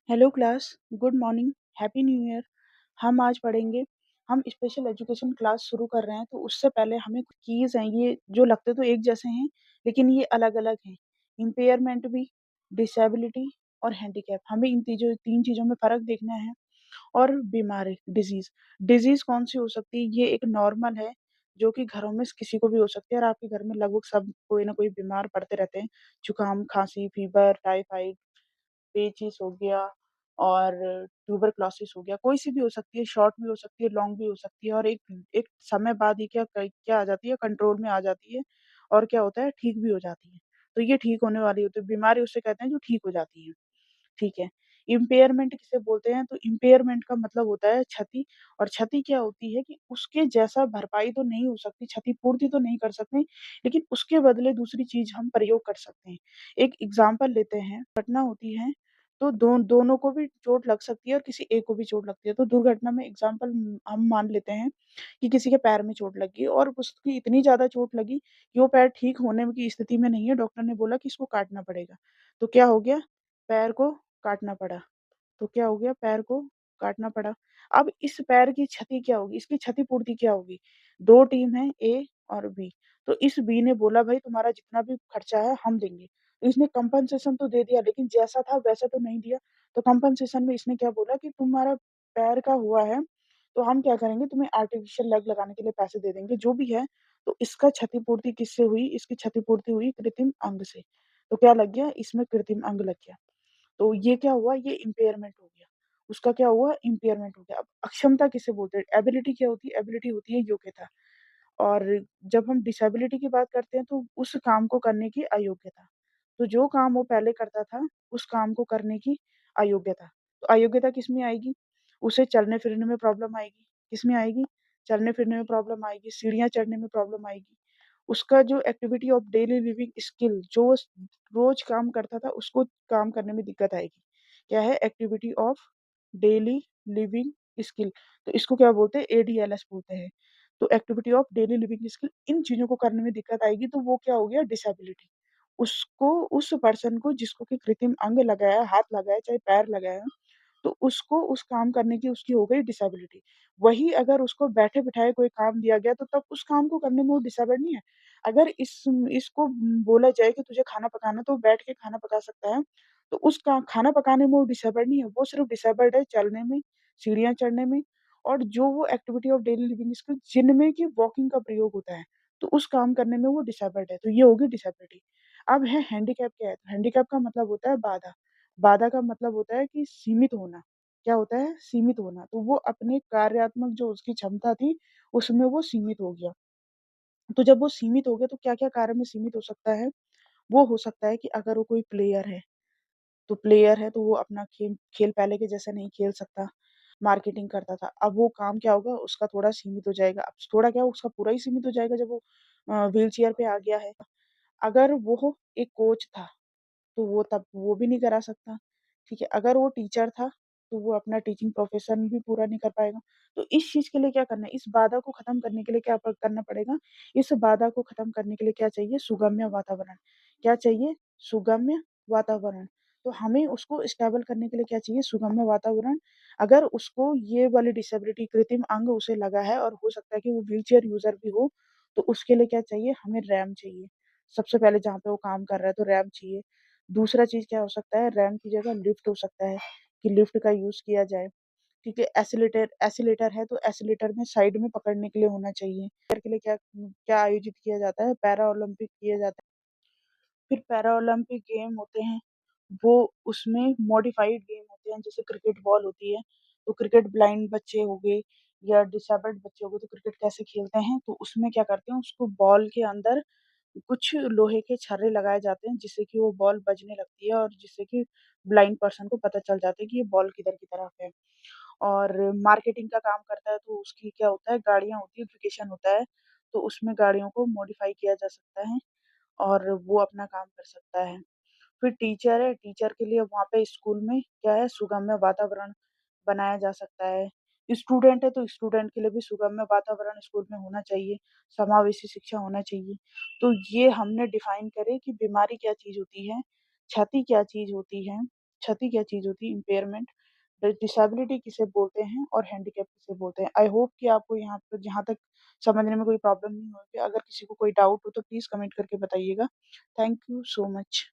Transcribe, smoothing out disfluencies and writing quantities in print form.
Hello class, good morning, happy new year. हम आज पढ़ेंगे। हम स्पेशल एजुकेशन क्लास शुरू कर रहे हैं, तो उससे पहले हमें कुछ कीज़ हैं, ये जो लगते तो एक जैसे हैं, लेकिन ये अलग-अलग हैं। इम्पेयरमेंट भी, डिसेबिलिटी और हैंडीकैप, हमें इन तीजों 3 चीज़ों में फ़र्क देखना है। और बीमारी, डिज़ीज़। डिज़ीज़ कौन-सी हो सकती है? ये एक नॉर्मल है, जो कि घरों में किसी को भी हो सकती है और आपके घर में लगभग सब कोई ना कोई बीमार पड़ते रहते हैं। जुकाम, खाँसी, फ़ीवर, टाइफाइड, पेचिस हो गया और ट्यूबरक्लोसिस हो गया, कोई-सी भी हो सकती है, शॉर्ट भी हो सकती है, लॉन्ग भी हो सकती है और एक एक समय बाद ये क्या आ जाती है, कंट्रोल में आ जाती है और क्या होता है, ठीक भी हो जाती है। तो ये ठीक होने वाली होती है, बीमारी उसे कहते हैं जो ठीक हो जाती है, ठीक है। इम्पेयरमेंट किसे बोलते हैं? तो इम्पेयरमेंट का मतलब होता है क्षति। और क्षति क्या होती है कि उसके जैसा भरपाई तो नहीं हो सकती, क्षतिपूर्ति तो नहीं कर सकते, लेकिन उसके बदले दूसरी चीज़ हम प्रयोग कर सकते हैं। एक एग्ज़ाम्पल लेते हैं, घटना होती है, तो दोनों को भी चोट लग सकती है और किसी एक को भी चोट लगती है। तो दुर्घटना में एग्ज़ाम्पल हम मान लेते हैं कि किसी के पैर में चोट लग गई और उसकी इतनी ज़्यादा चोट लगी कि वो पैर ठीक होने की स्थिति में नहीं है, डॉक्टर ने बोला कि इसको काटना पड़ेगा। तो क्या हो गया? पैर को काटना पड़ा। तो क्या हो गया? पैर को काटना पड़ा। अब इस पैर की क्षति क्या होगी? इसकी क्षतिपूर्ति क्या होगी? 2 टीम है, ए और बी। तो इस बी ने बोला भई तुम्हारा जितना भी खर्चा है हम देंगे। तो इसने कंपनसेशन तो दे दिया, लेकिन जैसा था वैसा तो नहीं दिया। तो कंपनसेशन में इसने क्या बोला कि तुम्हारा पैर का हुआ है, तो हम क्या करेंगे, तुम्हें आर्टिफ़िशियल लेग लगाने के लिए पैसे दे देंगे, जो भी है। तो इसका क्षतिपूर्ति किससे हुई? इसकी क्षतिपूर्ति हुई कृत्रिम अंग से। तो क्या लग गया? इसमें कृत्रिम अंग लग गया। तो ये क्या हुआ? ये इम्पेयरमेंट हो गया। उसका क्या हुआ? इम्पेयरमेंट हो गया। अब अक्षमता किसे बोलते हैं? एबिलिटी क्या होती है? एबिलिटी होती है योग्यता। और जब हम डिसेबिलिटी की बात करते हैं, तो उस काम को करने की अयोग्यता। तो जो काम वो पहले करता था, उस काम को करने की अयोग्यता। तो अयोग्यता किसमें आएगी? उसे चलने-फिरने में प्रॉब्लम आएगी। किसमें आएगी? चलने-फिरने में प्रॉब्लम आएगी, सीढ़ियाँ चढ़ने में प्रॉब्लम आएगी। उसका जो activity of daily living skill, जो रोज़ काम करता था, उसको काम करने में दिक्कत आएगी। क्या है? Activity of daily living skill. तो इसको क्या बोलते हैं? एडीएलएस बोलते हैं। तो activity of daily living skill, इन चीज़ों को करने में दिक्कत आएगी, तो वो क्या हो गया? डिसेबिलिटी। उसको, उस पर्सन को जिसको कि कृत्रिम अंग लगाया, हाथ लगाया, चाहे पैर लगाया, तो उसको उस काम करने की उसकी हो गई डिसेबिलिटी। वही अगर उसको बैठे-बिठाए कोई काम दिया गया, तो तब उस काम को करने में वो डिसेबल्ड नहीं है। अगर इसको बोला जाए कि तुझे खाना पकाना है, तो वो बैठ के खाना पका सकता है। तो उस का खाना पकाने में वो डिसेबल्ड नहीं है, वो सिर्फ़ डिसेबल्ड है चलने में, सीढ़ियाँ चढ़ने में और जो वो activity of daily living skill जिनमें कि वॉकिंग का प्रयोग होता है, तो उस काम करने में वो डिसेबल्ड है। तो ये होगी डिसेबिलिटी। अब है हैंडीकैप क्या है? तो हैंडीकैप का मतलब होता है बाधा। बाधा का मतलब होता है कि सीमित होना। क्या होता है? सीमित होना। तो वो अपने कार्यात्मक जो उसकी क्षमता थी, उसमें वो सीमित हो गया। तो जब वो सीमित हो गया, तो क्या-क्या कार्य में सीमित हो सकता है? वो हो सकता है कि अगर वो कोई प्लेयर है, तो प्लेयर है तो वो अपना खेल खेल पहले के जैसा नहीं खेल सकता। मार्केटिंग करता था, अब वो काम क्या होगा? उसका थोड़ा सीमित हो जाएगा। अब थोड़ा क्या, उसका पूरा ही सीमित हो जाएगा जब वो व्हीलचेयर पे आ गया है। अगर वो एक कोच था, तो वो तब वो भी नहीं करा सकता, ठीक है? अगर वो टीचर था, तो वो अपना टीचिंग प्रोफ़ेशन भी पूरा नहीं कर पाएगा। तो इस चीज़ के लिए क्या करना है, इस बाधा को ख़त्म करने के लिए क्या प करना पड़ेगा? इस बाधा को ख़त्म करने के लिए क्या चाहिए? सुगम्य वातावरण। क्या चाहिए? सुगम्य वातावरण। तो हमें उसको स्टेबल करने के लिए क्या चाहिए? सुगम्य वातावरण। अगर उसको ये वाली डिसेबिलिटी, कृत्रिम अंग उसे लगा है और हो सकता है कि वो व्हीलचेयर यूज़र भी हो, तो उसके लिए क्या चाहिए? हमें रैंप चाहिए। सबसे पहले जहाँ पे वो काम कर रहा है, तो रैंप चाहिए। दूसरा चीज़ क्या हो सकता है? रैंप की जगह लिफ्ट हो सकता है, कि लिफ्ट का यूज़ किया जाए, ठीक है? एस्केलेटर एस्केलेटर है, तो एस्केलेटर में साइड में पकड़ने के लिए होना चाहिए। के लिए क्या क्या आयोजित किया जाता है? पैरा ओलंपिक किए जाते हैं। फिर पैरा ओलंपिक गेम होते हैं, वो उसमें मॉडिफाइड गेम होते हैं, जैसे क्रिकेट बॉल होती है, तो क्रिकेट ब्लाइंड बच्चे हो गए या डिसेबल्ड बच्चे हो गए, तो क्रिकेट कैसे खेलते हैं? तो उसमें क्या करते हैं, उसको बॉल के अंदर कुछ लोहे के छर्रे लगाए जाते हैं, जिससे कि वो बॉल बजने लगती है और जिससे कि ब्लाइंड पर्सन को पता चल जाता है कि ये बॉल किधर की तरफ है। और मार्केटिंग का काम करता है, तो उसकी क्या होता है, गाड़ियाँ होती हैं, एजुकेशन होता है, तो उसमें गाड़ियों को मॉडिफाई किया जा सकता है और वो अपना काम कर सकता है। फिर टीचर है, टीचर के लिए वहाँ पे स्कूल में क्या है, सुगम्य वातावरण बनाया जा सकता है। स्टूडेंट है, तो स्टूडेंट के लिए भी सुगम्य वातावरण स्कूल में होना चाहिए, समावेशी शिक्षा होना चाहिए। तो ये हमने डिफाइन करे कि बीमारी क्या चीज़ होती है, क्षति क्या चीज़ होती है क्षति क्या चीज़ होती है, इम्पेयरमेंट, डिसेबिलिटी किसे बोलते हैं और हैंडीकैप किसे बोलते हैं। आई होप कि आपको यहाँ पर जहाँ तक समझने में कोई प्रॉब्लम नहीं होगी। अगर किसी को कोई डाउट हो तो प्लीज़ कमेंट करके बताइएगा। Thank you so much.